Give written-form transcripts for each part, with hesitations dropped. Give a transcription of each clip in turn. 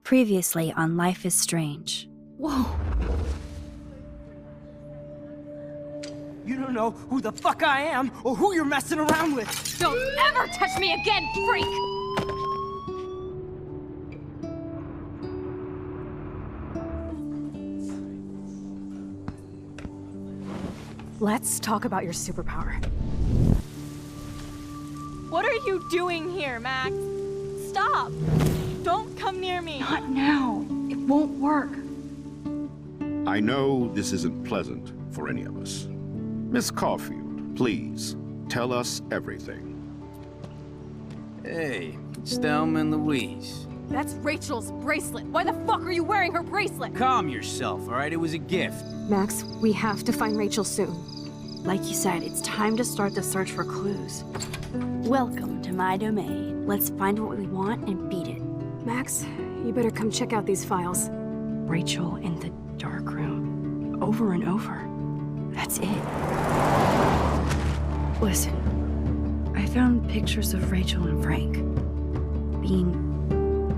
Previously on Life is Strange. Whoa. You don't know who the fuck I am or who you're messing around with. Don't ever touch me again, freak! Let's talk about your superpower. What are you doing here, Max? Stop! Don't come near me! Not now. It won't work. I know this isn't pleasant for any of us. Miss Caulfield, please, tell us everything. Hey, it's Thelma and Louise. That's Rachel's bracelet. Why the fuck are you wearing her bracelet? Calm yourself, all right? It was a gift. Max, we have to find Rachel soon. Like you said, it's time to start the search for clues. Welcome to my domain. Let's find what we want and beat it. Max, you better come check out these files. Rachel in the dark room. Over and over. That's it. Listen, I found pictures of Rachel and Frank being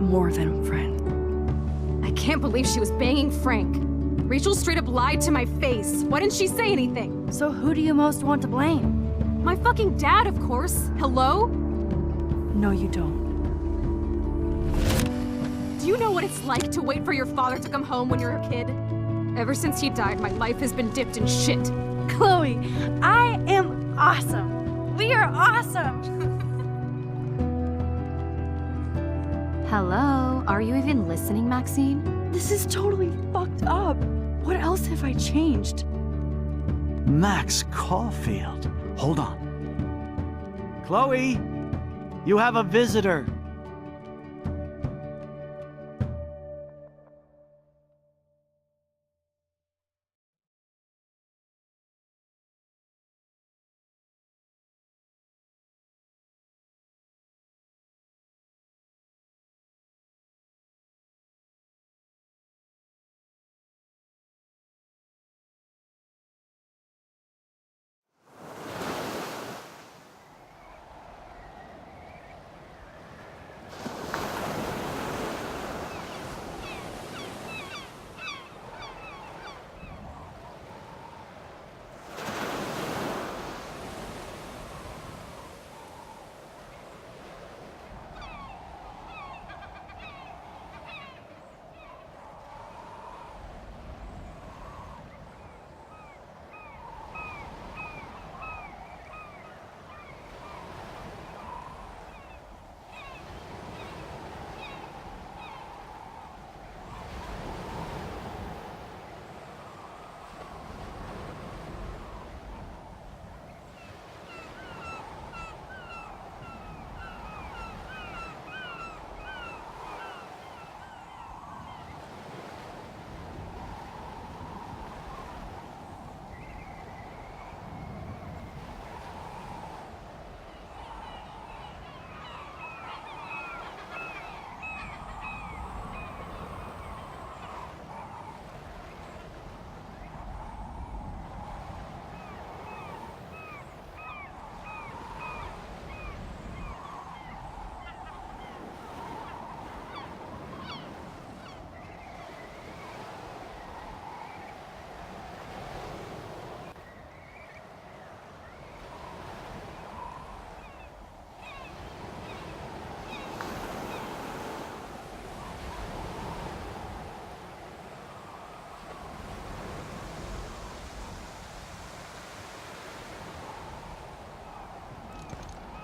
more than a friend. I can't believe she was banging Frank. Rachel straight up lied to my face. Why didn't she say anything? So who do you most want to blame? My fucking dad, of course. Hello? No, you don't. Do you know what it's like to wait for your father to come home when you're a kid? Ever since he died, my life has been dipped in shit. Chloe, I am awesome. We are awesome. Hello? Are you even listening, Maxine? This is totally fucked up. What else have I changed? Max Caulfield. Hold on. Chloe, you have a visitor.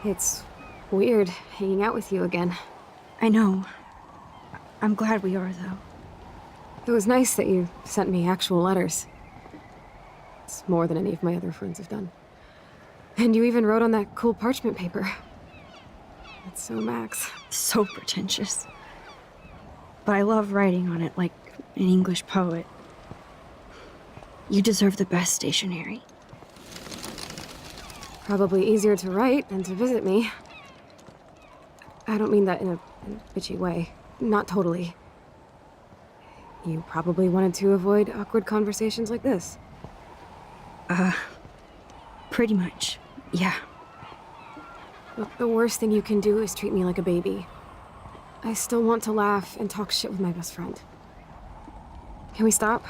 It's weird hanging out with you again. I know. I'm glad we are, though. It was nice that you sent me actual letters. It's more than any of my other friends have done. And you even wrote on that cool parchment paper. That's so Max. So pretentious. But I love writing on it like an English poet. You deserve the best stationery. Probably easier to write than to visit me. I don't mean that in a bitchy way. Not totally. You probably wanted to avoid awkward conversations like this. Pretty much, yeah. Look, the worst thing you can do is treat me like a baby. I still want to laugh and talk shit with my best friend. Can we stop?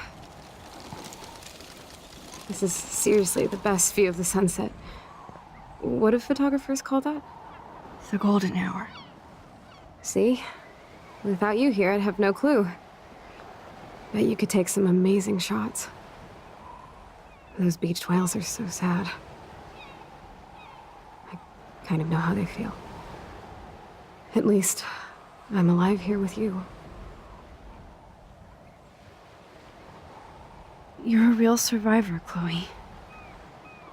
This is seriously the best view of the sunset. What do photographers call that? The golden hour. See? Without you here, I'd have no clue. Bet you could take some amazing shots. Those beached whales are so sad. I kind of know how they feel. At least, I'm alive here with you. You're a real survivor, Chloe.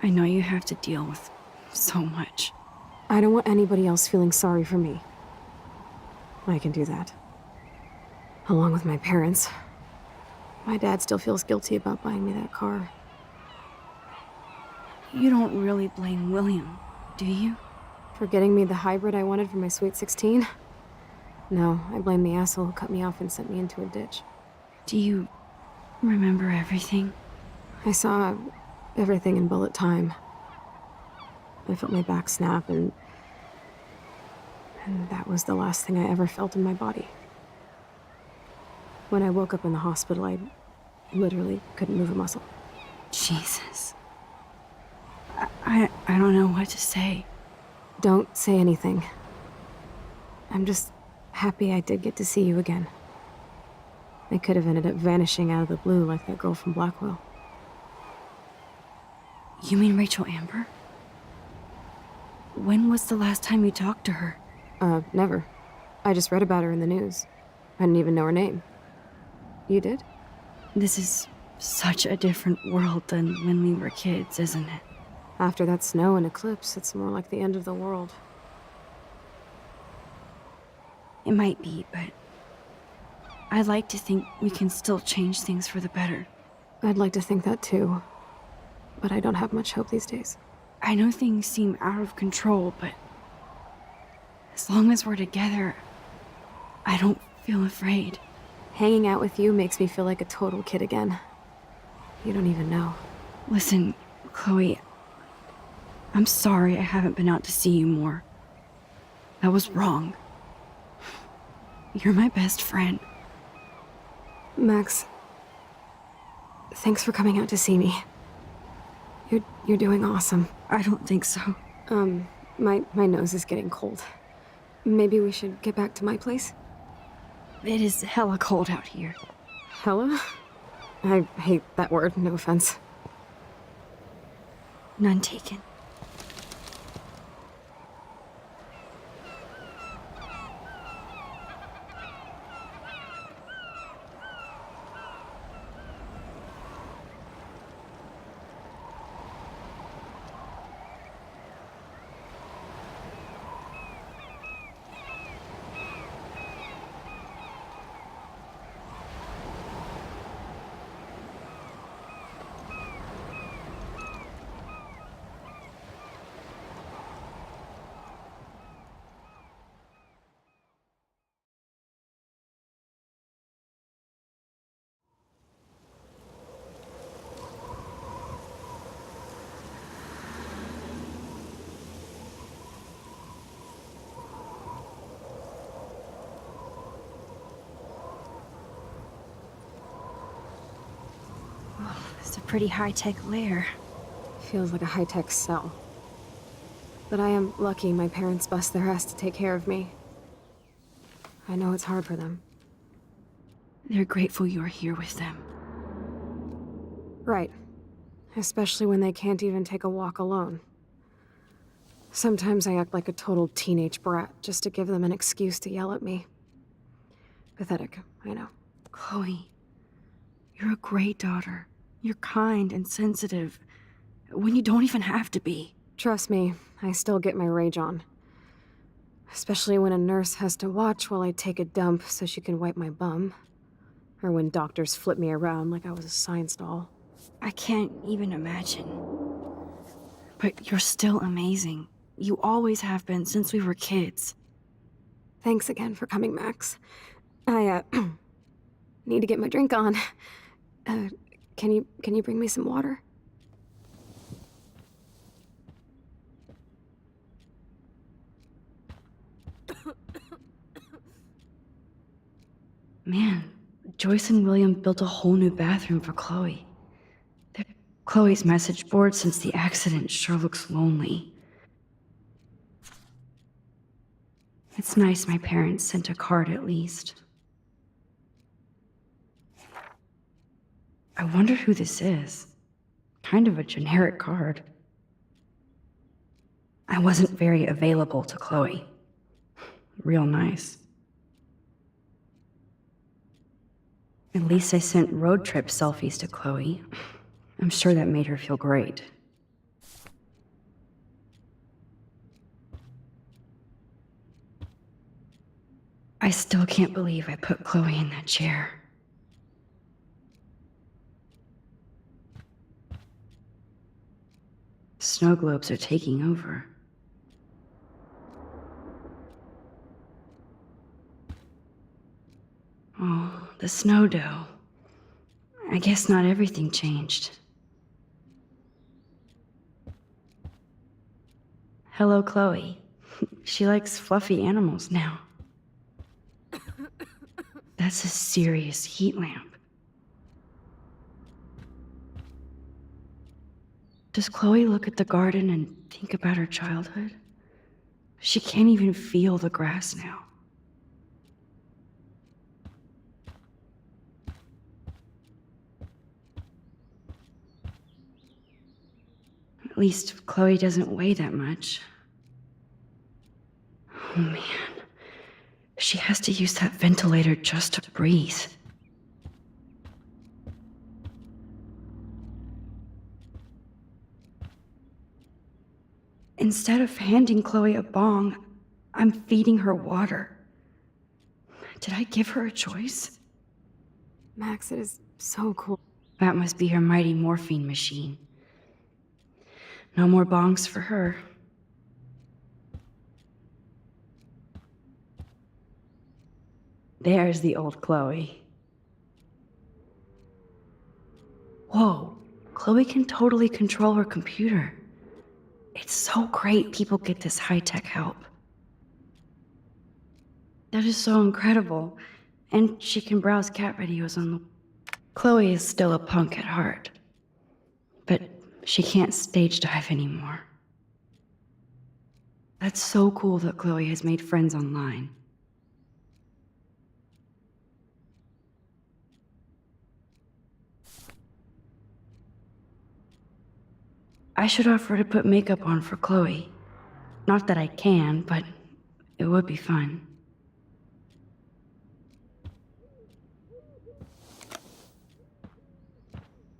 I know you have to deal with so much. I don't want anybody else feeling sorry for me. I can do that. Along with my parents. My dad still feels guilty about buying me that car. You don't really blame William, do you? For getting me the hybrid I wanted for my Sweet 16? No, I blame the asshole who cut me off and sent me into a ditch. Do you remember everything? I saw everything in bullet time. I felt my back snap, and that was the last thing I ever felt in my body. When I woke up in the hospital, I literally couldn't move a muscle. Jesus. I don't know what to say. Don't say anything. I'm just happy I did get to see you again. I could have ended up vanishing out of the blue like that girl from Blackwell. You mean Rachel Amber? When was the last time you talked to her? Never. I just read about her in the news. I didn't even know her name. You did? This is such a different world than when we were kids, isn't it? After that snow and eclipse, it's more like the end of the world. It might be, but I'd like to think we can still change things for the better. I'd like to think that too, but I don't have much hope these days. I know things seem out of control, but as long as we're together, I don't feel afraid. Hanging out with you makes me feel like a total kid again. You don't even know. Listen, Chloe, I'm sorry I haven't been out to see you more. That was wrong. You're my best friend. Max, thanks for coming out to see me. You're doing awesome. I don't think so. My nose is getting cold. Maybe we should get back to my place? It is hella cold out here. Hella? I hate that word, no offense. None taken. It's a pretty high-tech lair. Feels like a high-tech cell. But I am lucky my parents bust their ass to take care of me. I know it's hard for them. They're grateful you're here with them. Right. Especially when they can't even take a walk alone. Sometimes I act like a total teenage brat just to give them an excuse to yell at me. Pathetic, I know. Chloe, you're a great daughter. You're kind and sensitive when you don't even have to be. Trust me, I still get my rage on. Especially when a nurse has to watch while I take a dump so she can wipe my bum. Or when doctors flip me around like I was a science doll. I can't even imagine. But you're still amazing. You always have been since we were kids. Thanks again for coming, Max. I, need to get my drink on. Can you bring me some water? Man, Joyce and William built a whole new bathroom for Chloe. Chloe's message board since the accident sure looks lonely. It's nice my parents sent a card at least. I wonder who this is. Kind of a generic card. I wasn't very available to Chloe. Real nice. At least I sent road trip selfies to Chloe. I'm sure that made her feel great. I still can't believe I put Chloe in that chair. Snow globes are taking over. Oh, the snow dough. I guess not everything changed. Hello, Chloe. She likes fluffy animals now. That's a serious heat lamp. Does Chloe look at the garden and think about her childhood? She can't even feel the grass now. At least Chloe doesn't weigh that much. Oh man, she has to use that ventilator just to breathe. Instead of handing Chloe a bong, I'm feeding her water. Did I give her a choice? Max, it is so cool. That must be her mighty morphine machine. No more bongs for her. There's the old Chloe. Whoa, Chloe can totally control her computer. It's so great people get this high-tech help. That is so incredible. And she can browse cat videos on the... Chloe is still a punk at heart. But she can't stage dive anymore. That's so cool that Chloe has made friends online. I should offer to put makeup on for Chloe. Not that I can, but it would be fun.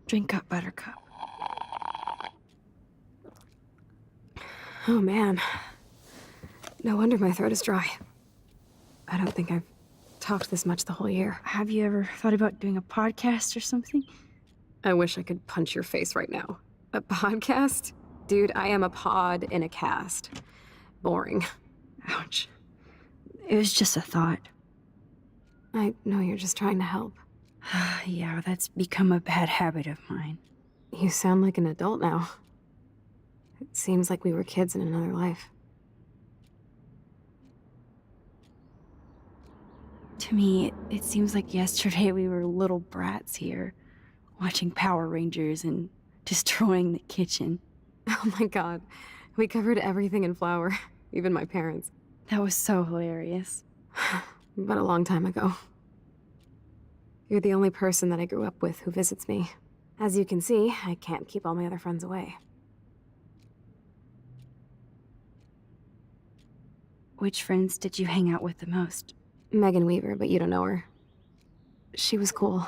Drink up, Buttercup. Oh man. No wonder my throat is dry. I don't think I've talked this much the whole year. Have you ever thought about doing a podcast or something? I wish I could punch your face right now. A podcast? Dude, I am a pod in a cast. Boring. Ouch. It was just a thought. I know you're just trying to help. Yeah, that's become a bad habit of mine. You sound like an adult now. It seems like we were kids in another life. To me, it seems like yesterday we were little brats here, watching Power Rangers and destroying the kitchen. Oh my god. We covered everything in flour. Even my parents. That was so hilarious. But a long time ago. You're the only person that I grew up with who visits me. As you can see, I can't keep all my other friends away. Which friends did you hang out with the most? Megan Weaver, but you don't know her. She was cool.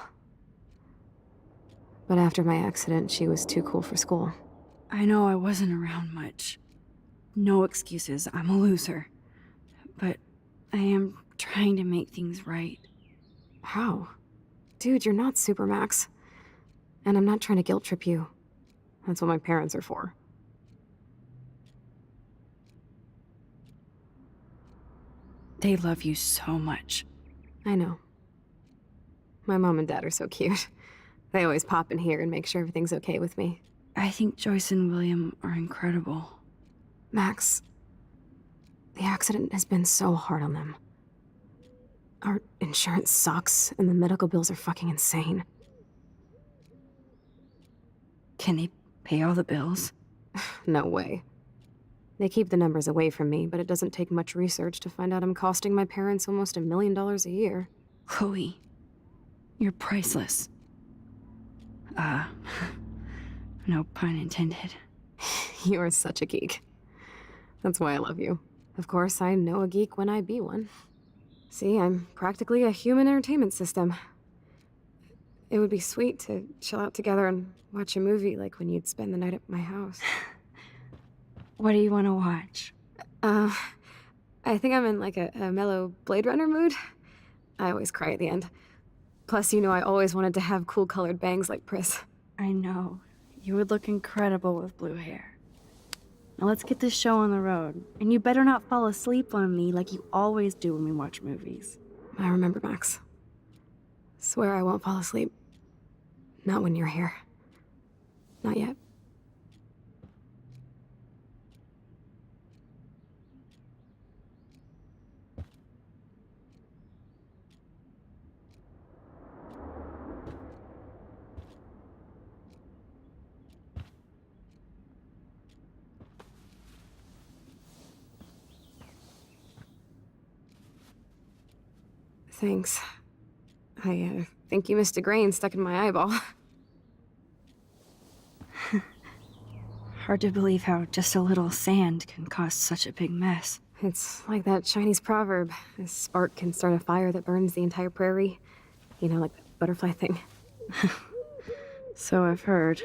But after my accident, she was too cool for school. I know I wasn't around much. No excuses, I'm a loser. But I am trying to make things right. How? Dude, you're not Super Max. And I'm not trying to guilt trip you. That's what my parents are for. They love you so much. I know. My mom and dad are so cute. They always pop in here and make sure everything's okay with me. I think Joyce and William are incredible. Max, the accident has been so hard on them. Our insurance sucks, and the medical bills are fucking insane. Can they pay all the bills? No way. They keep the numbers away from me, but it doesn't take much research to find out I'm costing my parents almost $1 million a year. Chloe, you're priceless. No pun intended. You are such a geek. That's why I love you. Of course, I know a geek when I be one. See, I'm practically a human entertainment system. It would be sweet to chill out together and watch a movie like when you'd spend the night at my house. What do you want to watch? I think I'm in like a mellow Blade Runner mood. I always cry at the end. Plus, you know I always wanted to have cool colored bangs like Pris. I know. You would look incredible with blue hair. Now let's get this show on the road. And you better not fall asleep on me like you always do when we watch movies. I remember, Max. Swear I won't fall asleep. Not when you're here. Not yet. Thanks. I think you missed a grain stuck in my eyeball. Hard to believe how just a little sand can cause such a big mess. It's like that Chinese proverb. A spark can start a fire that burns the entire prairie. You know, like the butterfly thing. So I've heard.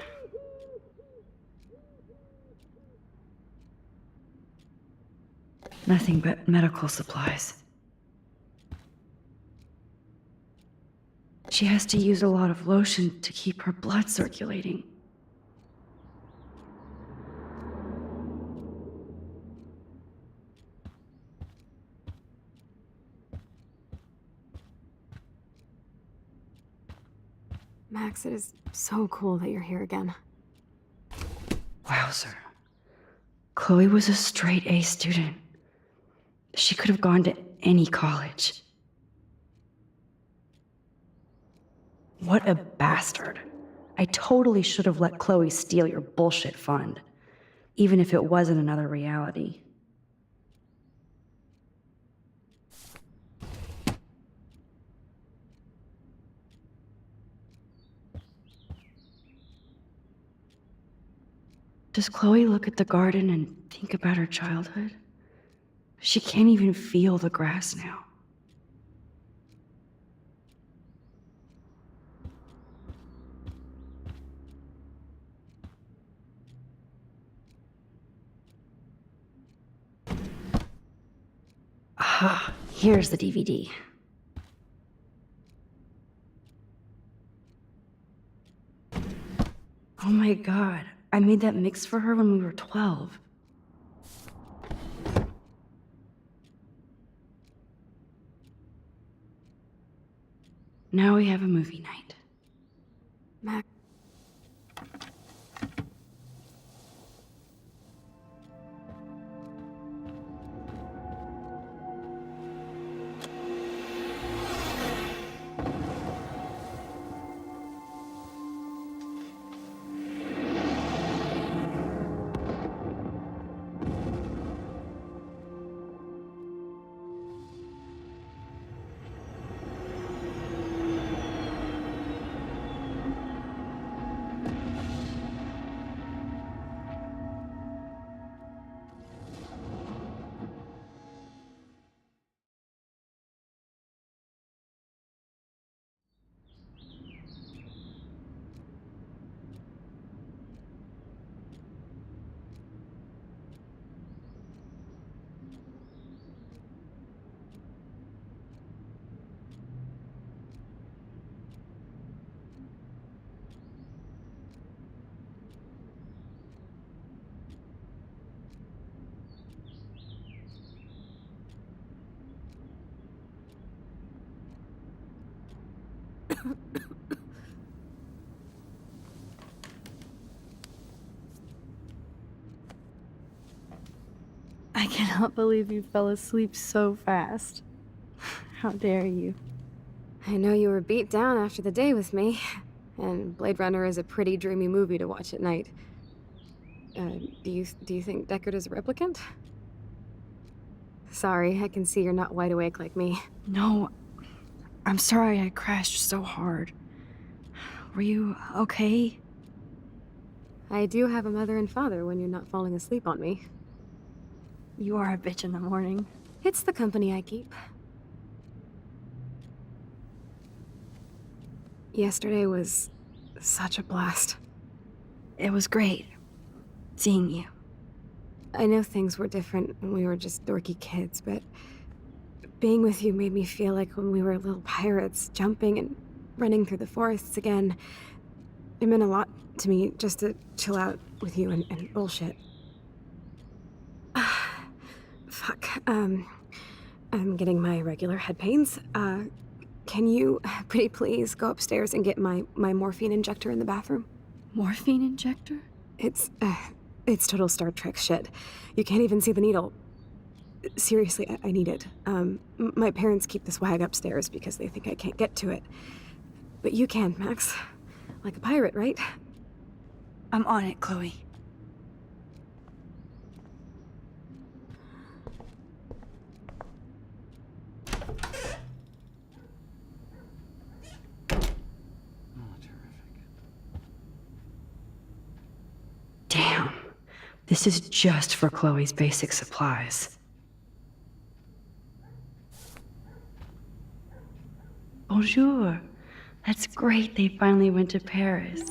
Nothing but medical supplies. She has to use a lot of lotion to keep her blood circulating. Max, it is so cool that you're here again. Wowzer. Chloe was a straight A student. She could have gone to any college. What a bastard. I totally should have let Chloe steal your bullshit fund, even if it wasn't another reality. Does Chloe look at the garden and think about her childhood? She can't even feel the grass now. Ah, here's the DVD. Oh my god, I made that mix for her when we were 12. Now we have a movie night. Max. I cannot believe you fell asleep so fast. How dare you? I know you were beat down after the day with me, and Blade Runner is a pretty dreamy movie to watch at night. Do you think Deckard is a replicant? Sorry, I can see you're not wide awake like me. No, I'm sorry I crashed so hard. Were you okay? I do have a mother and father when you're not falling asleep on me. You are a bitch in the morning. It's the company I keep. Yesterday was such a blast. It was great seeing you. I know things were different when we were just dorky kids, but being with you made me feel like when we were little pirates, jumping and running through the forests again. It meant a lot to me just to chill out with you and bullshit. Fuck. I'm getting my regular head pains. Can you, pretty please, go upstairs and get my morphine injector in the bathroom? Morphine injector? It's total Star Trek shit. You can't even see the needle. Seriously, I need it. My parents keep the swag upstairs because they think I can't get to it. But you can, Max. Like a pirate, right? I'm on it, Chloe. Damn. This is just for Chloe's basic supplies. Bonjour. That's great they finally went to Paris.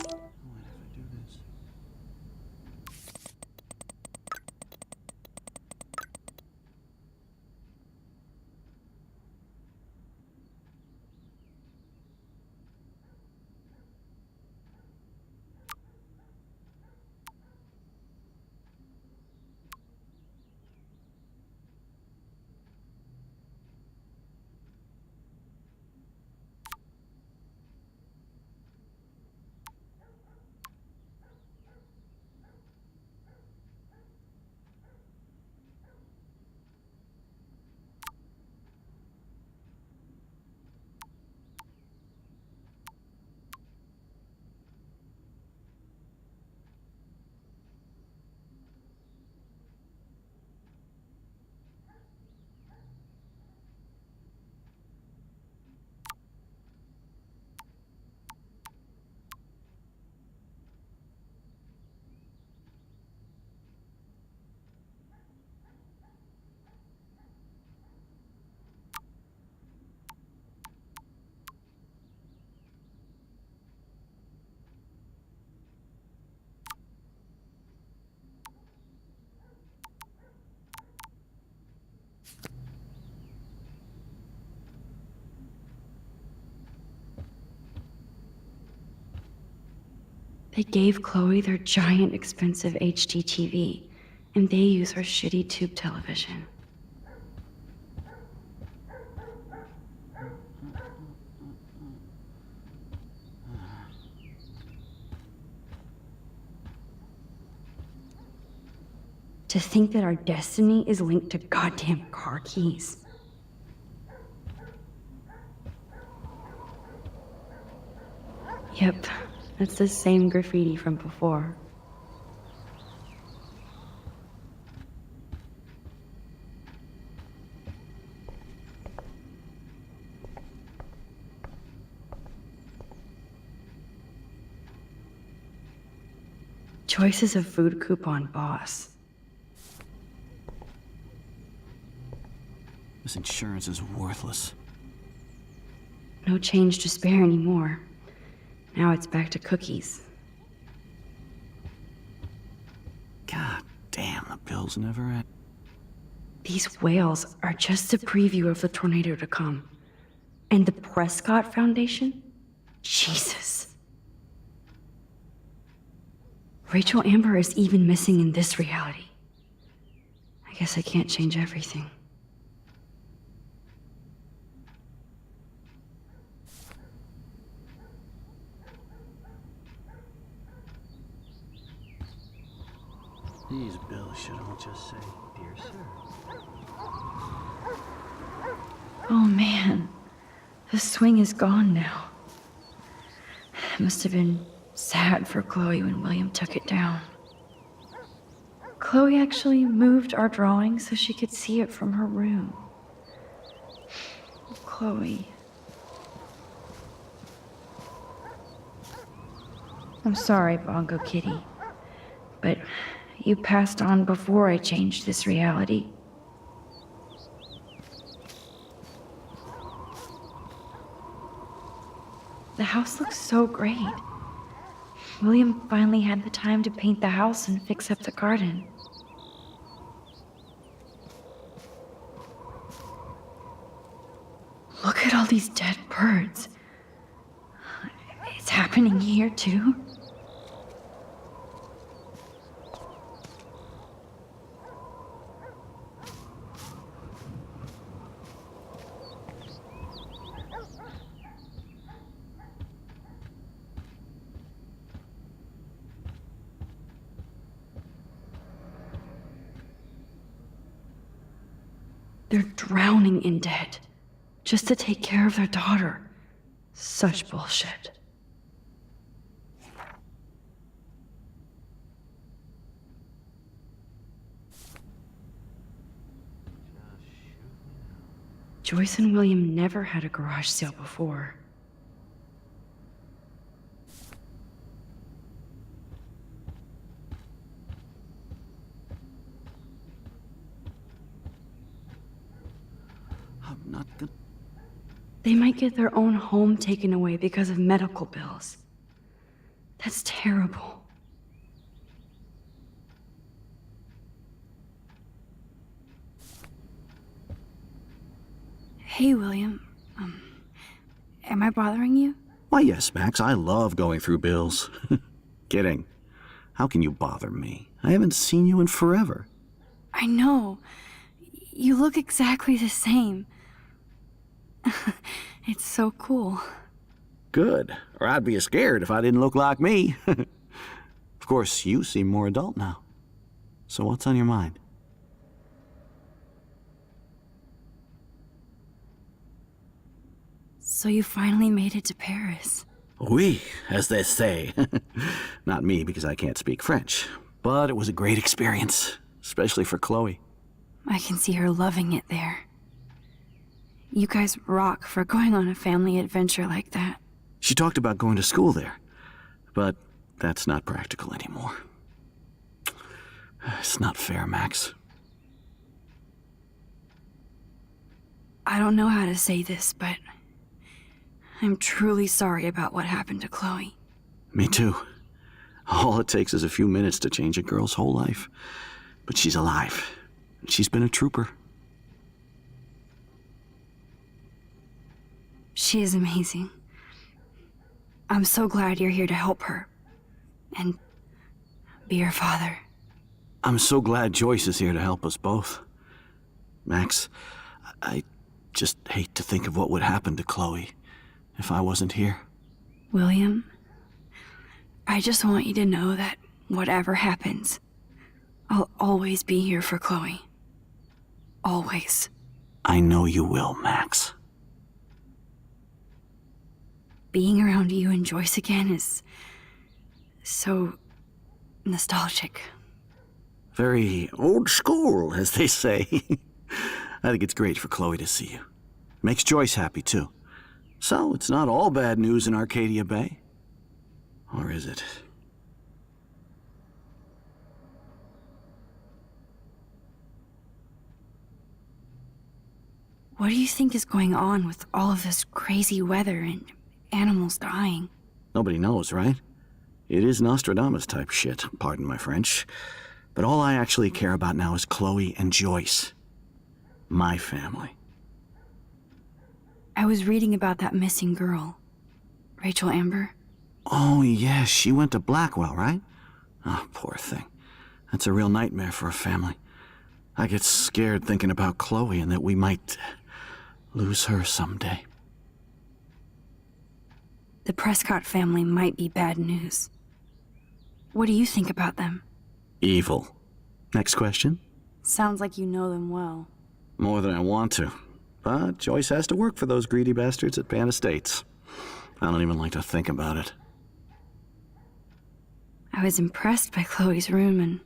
They gave Chloe their giant, expensive HD TV, and they use her shitty tube television. To think that our destiny is linked to goddamn car keys. Yep. It's the same graffiti from before. Choices of food coupon boss. This insurance is worthless. No change to spare anymore. Now it's back to cookies. God damn, the bills never end. These whales are just a preview of the tornado to come. And the Prescott Foundation? Jesus. Rachel Amber is even missing in this reality. I guess I can't change everything. These bills shouldn't just say, dear sir. Oh man, the swing is gone now. It must have been sad for Chloe when William took it down. Chloe actually moved our drawing so she could see it from her room. Chloe. I'm sorry, Bongo Kitty, but you passed on before I changed this reality. The house looks so great. William finally had the time to paint the house and fix up the garden. Look at all these dead birds. It's happening here too. They're drowning in debt just to take care of their daughter. Such bullshit. Joyce and William never had a garage sale before. I'm not gonna... They might get their own home taken away because of medical bills. That's terrible. Hey, William. Am I bothering you? Why, yes, Max, I love going through bills. Kidding. How can you bother me? I haven't seen you in forever. I know. You look exactly the same. It's so cool. Good. Or I'd be scared if I didn't look like me. Of course, you seem more adult now. So what's on your mind? So you finally made it to Paris. Oui, as they say. Not me, because I can't speak French. But it was a great experience, especially for Chloe. I can see her loving it there. You guys rock for going on a family adventure like that. She talked about going to school there, but that's not practical anymore. It's not fair, Max. I don't know how to say this, but I'm truly sorry about what happened to Chloe. Me too. All it takes is a few minutes to change a girl's whole life. But she's alive. She's been a trooper. She is amazing. I'm so glad you're here to help her. And be her father. I'm so glad Joyce is here to help us both. Max, I just hate to think of what would happen to Chloe if I wasn't here. William, I just want you to know that whatever happens, I'll always be here for Chloe. Always. I know you will, Max. Being around you and Joyce again is so nostalgic. Very old school, as they say. I think it's great for Chloe to see you. Makes Joyce happy, too. So, it's not all bad news in Arcadia Bay. Or is it? What do you think is going on with all of this crazy weather and animals dying? Nobody knows, right? It is Nostradamus-type shit, pardon my French. But all I actually care about now is Chloe and Joyce. My family. I was reading about that missing girl, Rachel Amber. Oh, yes, she went to Blackwell, right? Oh, poor thing. That's a real nightmare for a family. I get scared thinking about Chloe and that we might lose her someday. The Prescott family might be bad news. What do you think about them? Evil. Next question? Sounds like you know them well. More than I want to. But Joyce has to work for those greedy bastards at Pan Estates. I don't even like to think about it. I was impressed by Chloe's room and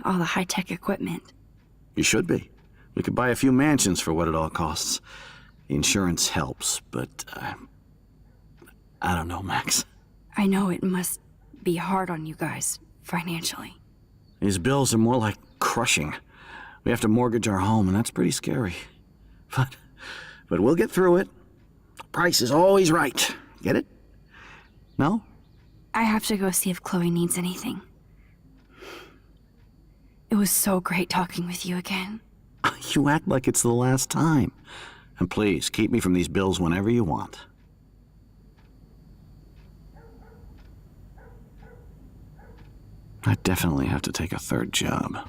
all the high-tech equipment. You should be. We could buy a few mansions for what it all costs. The insurance helps, but I don't know, Max. I know it must be hard on you guys, financially. These bills are more like crushing. We have to mortgage our home, and that's pretty scary. But we'll get through it. Price is always right. Get it? No? I have to go see if Chloe needs anything. It was so great talking with you again. You act like it's the last time. And please, keep me from these bills whenever you want. I definitely have to take a third job.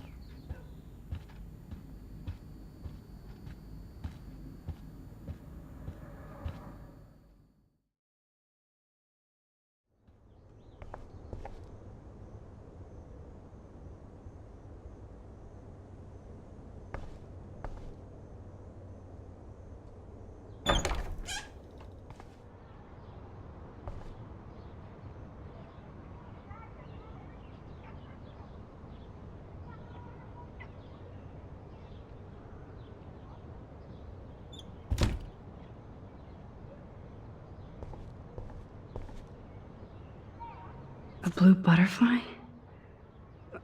A blue butterfly?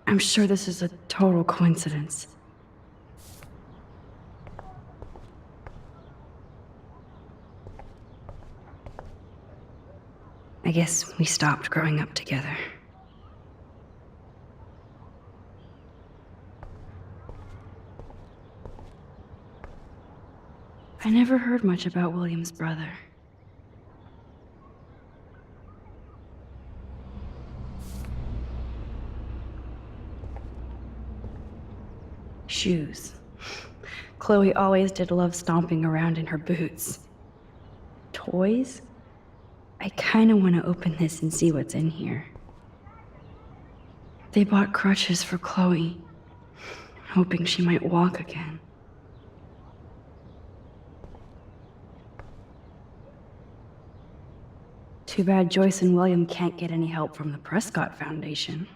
I'm sure this is a total coincidence. I guess we stopped growing up together. I never heard much about William's brother. Shoes. Chloe always did love stomping around in her boots. Toys? I kinda want to open this and see what's in here. They bought crutches for Chloe, hoping she might walk again. Too bad Joyce and William can't get any help from the Prescott Foundation.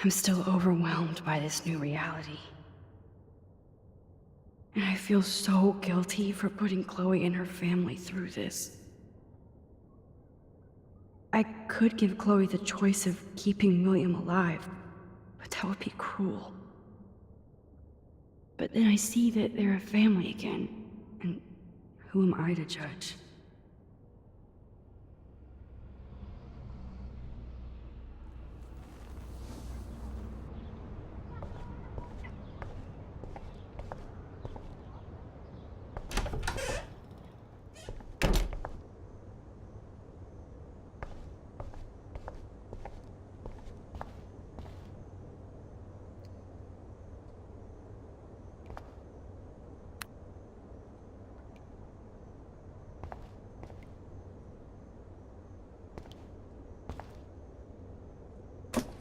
I'm still overwhelmed by this new reality. And I feel so guilty for putting Chloe and her family through this. I could give Chloe the choice of keeping William alive, but that would be cruel. But then I see that they're a family again, and who am I to judge?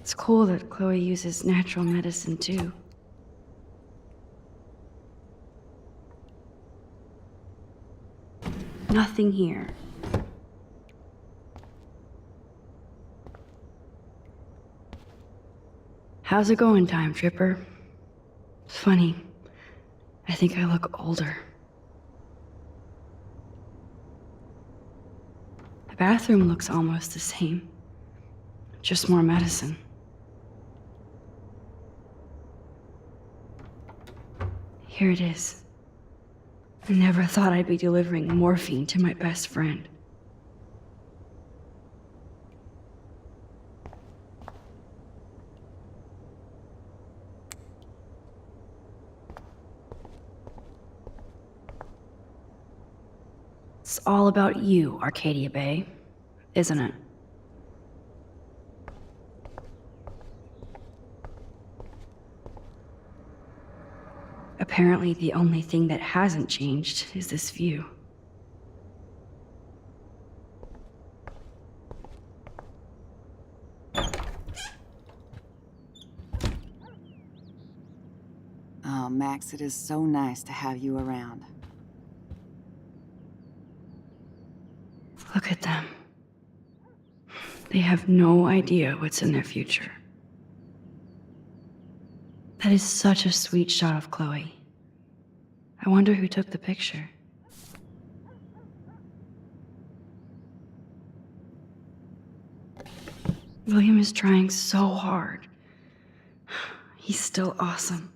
It's cool that Chloe uses natural medicine, too. Nothing here. How's it going, Time Tripper? It's funny. I think I look older. The bathroom looks almost the same. Just more medicine. Here it is. I never thought I'd be delivering morphine to my best friend. It's all about you, Arcadia Bay, isn't it? Apparently, the only thing that hasn't changed is this view. Oh, Max, it is so nice to have you around. Look at them. They have no idea what's in their future. That is such a sweet shot of Chloe. I wonder who took the picture. William is trying so hard. He's still awesome.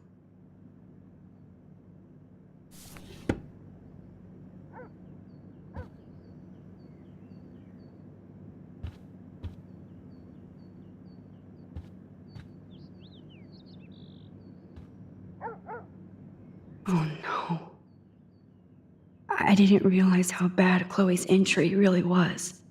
Oh no. I didn't realize how bad Chloe's injury really was.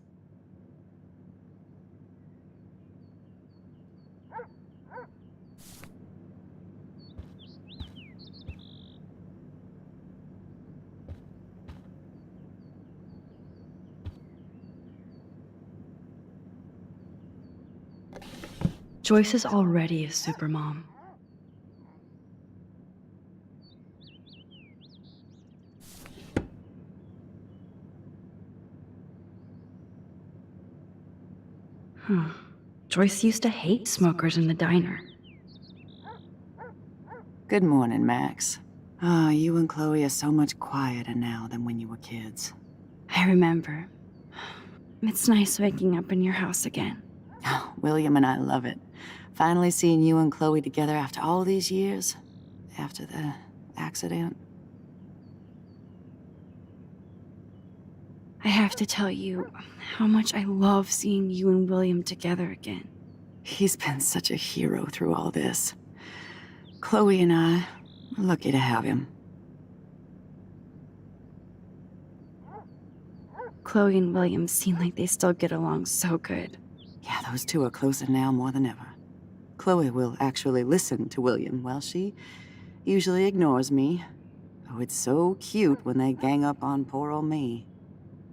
Joyce is already a supermom. Huh. Joyce used to hate smokers in the diner. Good morning, Max. Ah, you and Chloe are so much quieter now than when you were kids. I remember. It's nice waking up in your house again. Oh, William and I love it. Finally seeing you and Chloe together after all these years. After the accident. I have to tell you how much I love seeing you and William together again. He's been such a hero through all this. Chloe and I are lucky to have him. Chloe and William seem like they still get along so good. Yeah, those two are closer now more than ever. Chloe will actually listen to William, while she usually ignores me. Oh, it's so cute when they gang up on poor old me.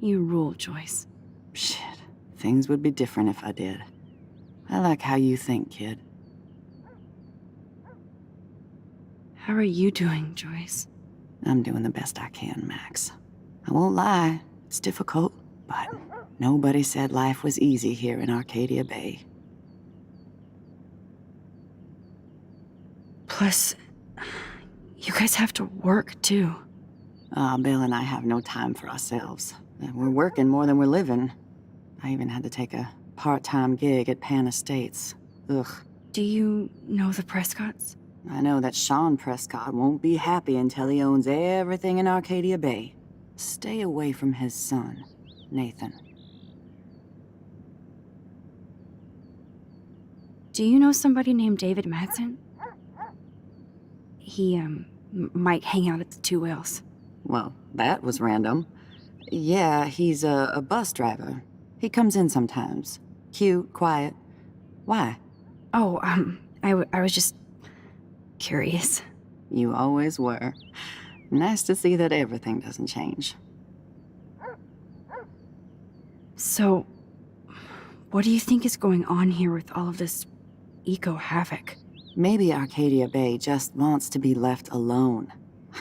You rule, Joyce. Shit, things would be different if I did. I like how you think, kid. How are you doing, Joyce? I'm doing the best I can, Max. I won't lie, it's difficult, but nobody said life was easy here in Arcadia Bay. Plus, you guys have to work, too. Bill and I have no time for ourselves. We're working more than we're living. I even had to take a part-time gig at Pan Estates. Ugh. Do you know the Prescotts? I know that Sean Prescott won't be happy until he owns everything in Arcadia Bay. Stay away from his son, Nathan. Do you know somebody named David Madsen? He, might hang out at the Two Whales. Well, that was random. Yeah, he's a bus driver. He comes in sometimes. Cute, quiet. Why? Oh, I was just curious. You always were. Nice to see that everything doesn't change. So, what do you think is going on here with all of this eco-havoc? Maybe Arcadia Bay just wants to be left alone.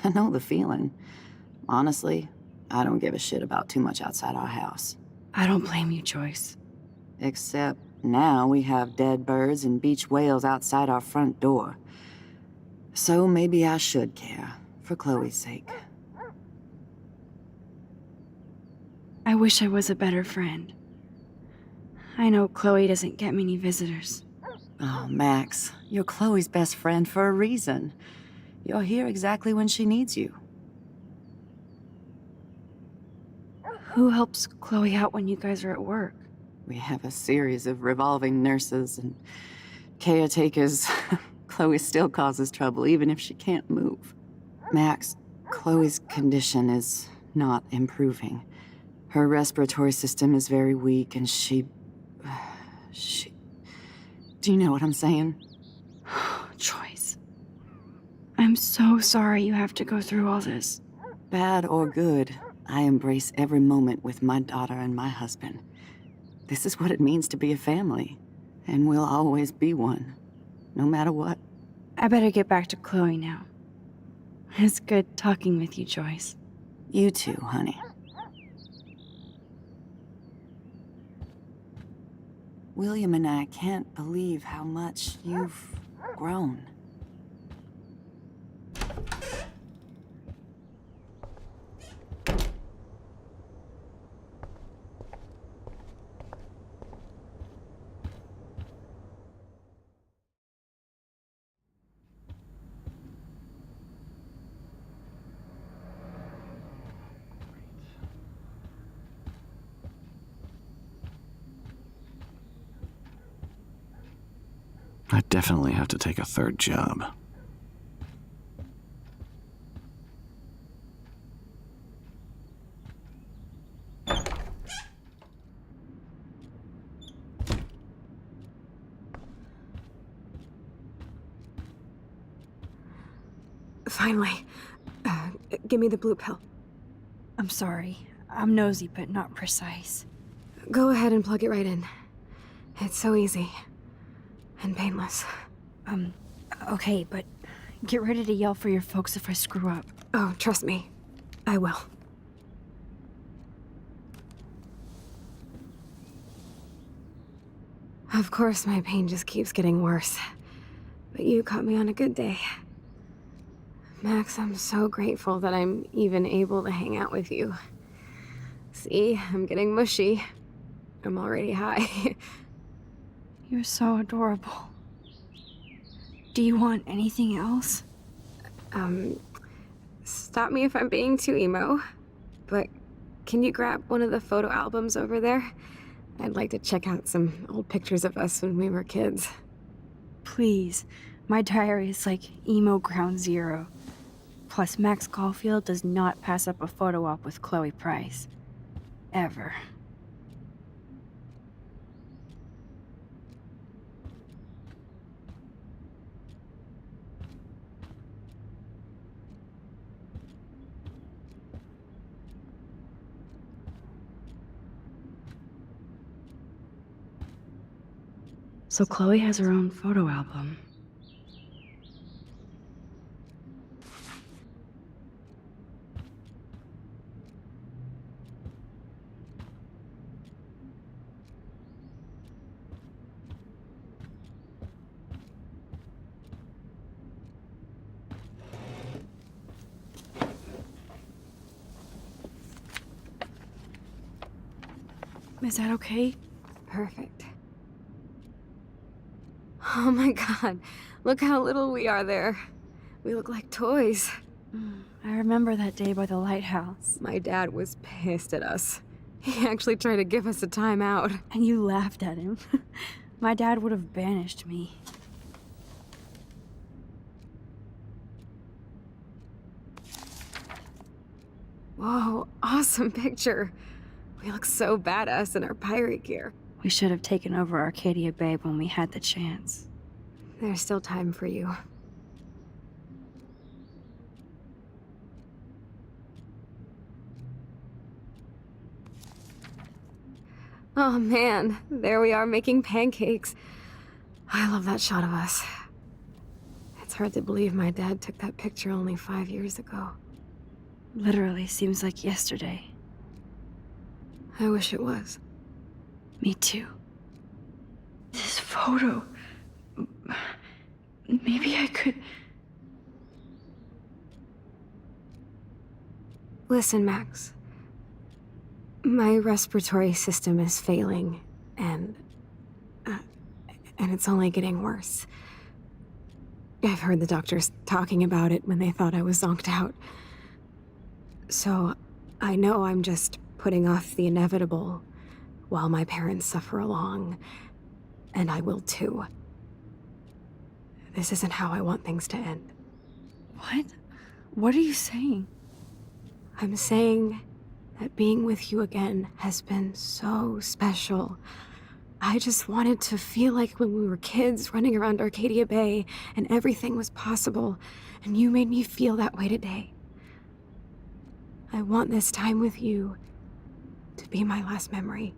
I know the feeling. Honestly, I don't give a shit about too much outside our house. I don't blame you, Joyce. Except now we have dead birds and beach whales outside our front door. So maybe I should care, for Chloe's sake. I wish I was a better friend. I know Chloe doesn't get many visitors. Oh, Max, you're Chloe's best friend for a reason. You're here exactly when she needs you. Who helps Chloe out when you guys are at work? We have a series of revolving nurses and caretakers. Chloe still causes trouble, even if she can't move. Max, Chloe's condition is not improving. Her respiratory system is very weak, and she... Do you know what I'm saying? Joyce. I'm I'm so sorry you have to go through all this. Bad or good, I embrace every moment with my daughter and my husband. This is what it means to be a family, and we'll always be one, no matter what. I better get back to Chloe now. It's good talking with you, Joyce. You too, honey. William and I can't believe how much you've grown. I definitely have to take a third job. Finally. Give me the blue pill. I'm sorry. I'm nosy, but not precise. Go ahead and plug it right in. It's so easy. And painless. Okay, but get ready to yell for your folks if I screw up. Oh, trust me. I will. Of course, my pain just keeps getting worse. But you caught me on a good day. Max, I'm so grateful that I'm even able to hang out with you. See, I'm getting mushy. I'm already high. You're so adorable. Do you want anything else? Stop me if I'm being too emo, but can you grab one of the photo albums over there? I'd like to check out some old pictures of us when we were kids. Please. My diary is like emo ground zero. Plus, Max Caulfield does not pass up a photo op with Chloe Price. Ever. So Chloe has her own photo album. Is that okay? Perfect. Oh my god, look how little we are there. We look like toys. I remember that day by the lighthouse. My dad was pissed at us. He actually tried to give us a timeout. And you laughed at him. My dad would have banished me. Whoa, awesome picture. We look so badass in our pirate gear. We should have taken over Arcadia Bay when we had the chance. There's still time for you. Oh man, there we are making pancakes. I love that shot of us. It's hard to believe my dad took that picture only 5 years ago. Literally seems like yesterday. I wish it was. Me too. This photo... Maybe I could... Listen, Max. My respiratory system is failing, and it's only getting worse. I've heard the doctors talking about it when they thought I was zonked out. So, I know I'm just putting off the inevitable while my parents suffer along, and I will too. This isn't how I want things to end. What? What are you saying? I'm saying that being with you again has been so special. I just wanted to feel like when we were kids running around Arcadia Bay and everything was possible, and you made me feel that way today. I want this time with you to be my last memory.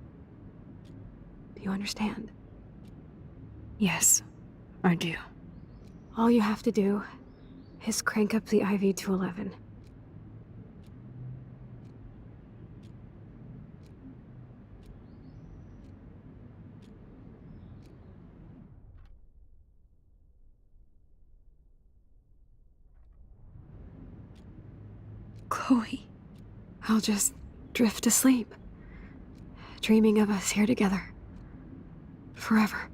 Do you understand? Yes, I do. All you have to do is crank up the IV to 11. Chloe. I'll just drift asleep, dreaming of us here together. Forever.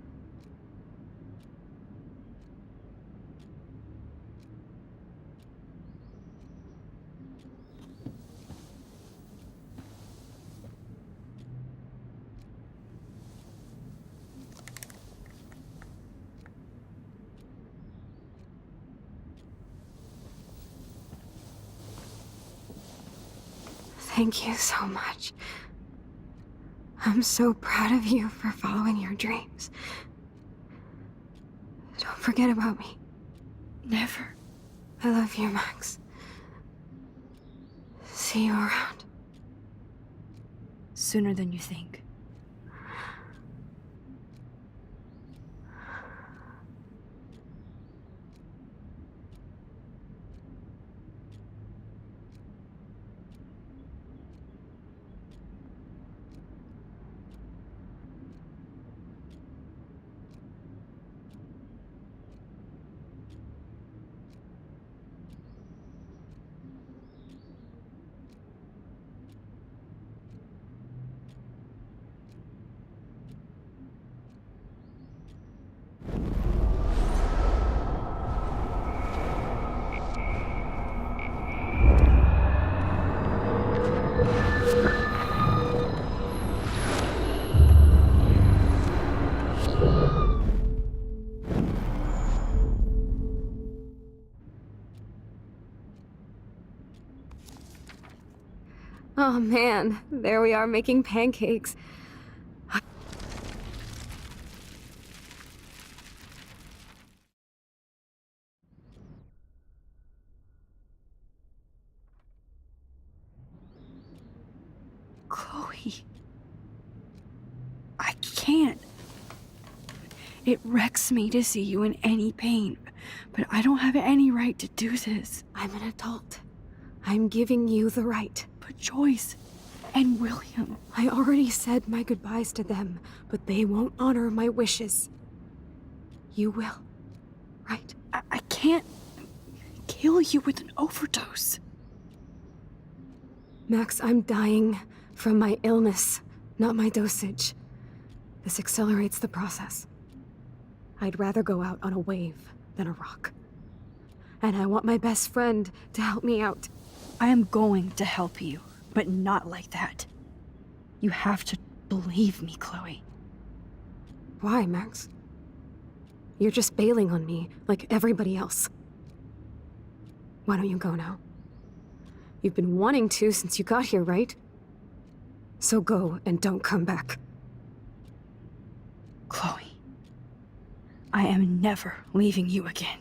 Thank you so much. I'm so proud of you for following your dreams. Don't forget about me. Never. I love you, Max. See you around. Sooner than you think. Oh man, there we are making pancakes. Chloe. I can't. It wrecks me to see you in any pain, but I don't have any right to do this. I'm an adult. I'm giving you the right. But Joyce and William... I already said my goodbyes to them, but they won't honor my wishes. You will, right? I can't kill you with an overdose. Max, I'm dying from my illness, not my dosage. This accelerates the process. I'd rather go out on a wave than a rock. And I want my best friend to help me out. I am going to help you, but not like that. You have to believe me, Chloe. Why, Max? You're just bailing on me like everybody else. Why don't you go now? You've been wanting to since you got here, right? So go and don't come back. Chloe, I am never leaving you again.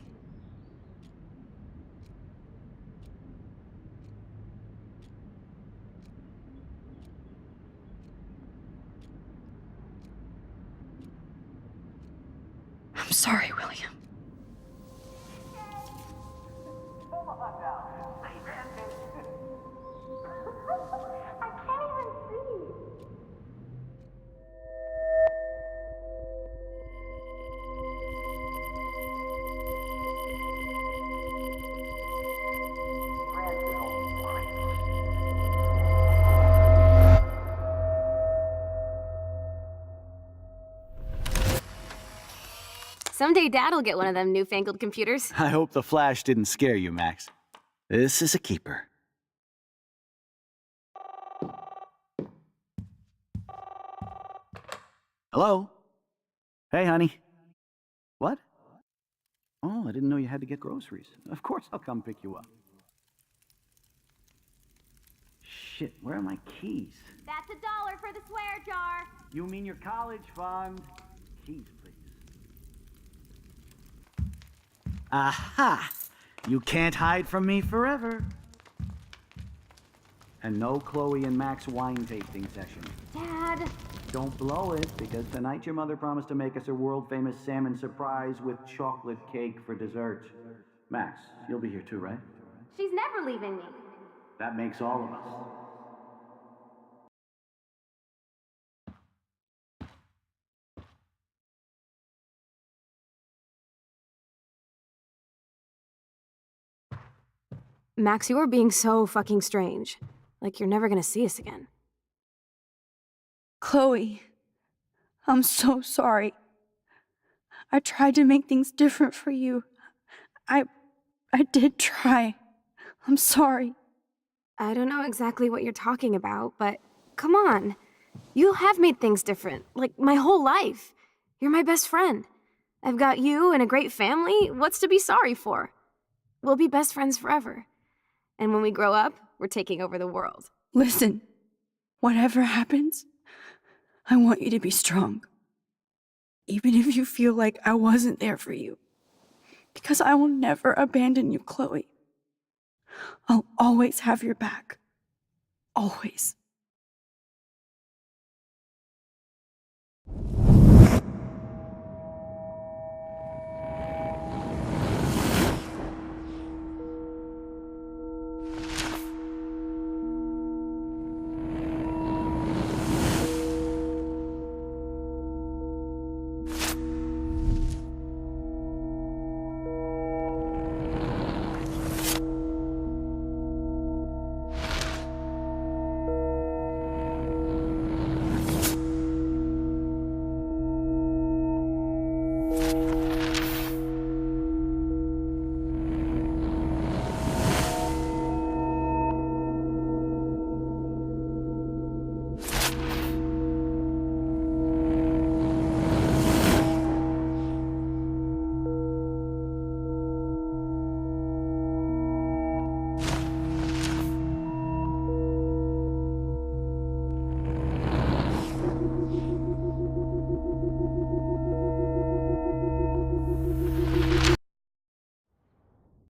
I'm sorry, William. Someday Dad'll get one of them newfangled computers. I hope the flash didn't scare you, Max. This is a keeper. Hello? Hey, honey. What? Oh, I didn't know you had to get groceries. Of course I'll come pick you up. Shit, where are my keys? That's $1 for the swear jar. You mean your college fund? Keys, please. Aha! You can't hide from me forever. And no Chloe and Max wine tasting session. Dad! Don't blow it, because tonight your mother promised to make us a world-famous salmon surprise with chocolate cake for dessert. Max, you'll be here too, right? She's never leaving me. That makes all of us. Max, you're being so fucking strange. Like you're never gonna see us again. Chloe, I'm so sorry. I tried to make things different for you. I did try. I'm sorry. I don't know exactly what you're talking about, but come on. You have made things different, like my whole life. You're my best friend. I've got you and a great family. What's to be sorry for? We'll be best friends forever. And when we grow up, we're taking over the world. Listen, whatever happens, I want you to be strong. Even if you feel like I wasn't there for you. Because I will never abandon you, Chloe. I'll always have your back. Always.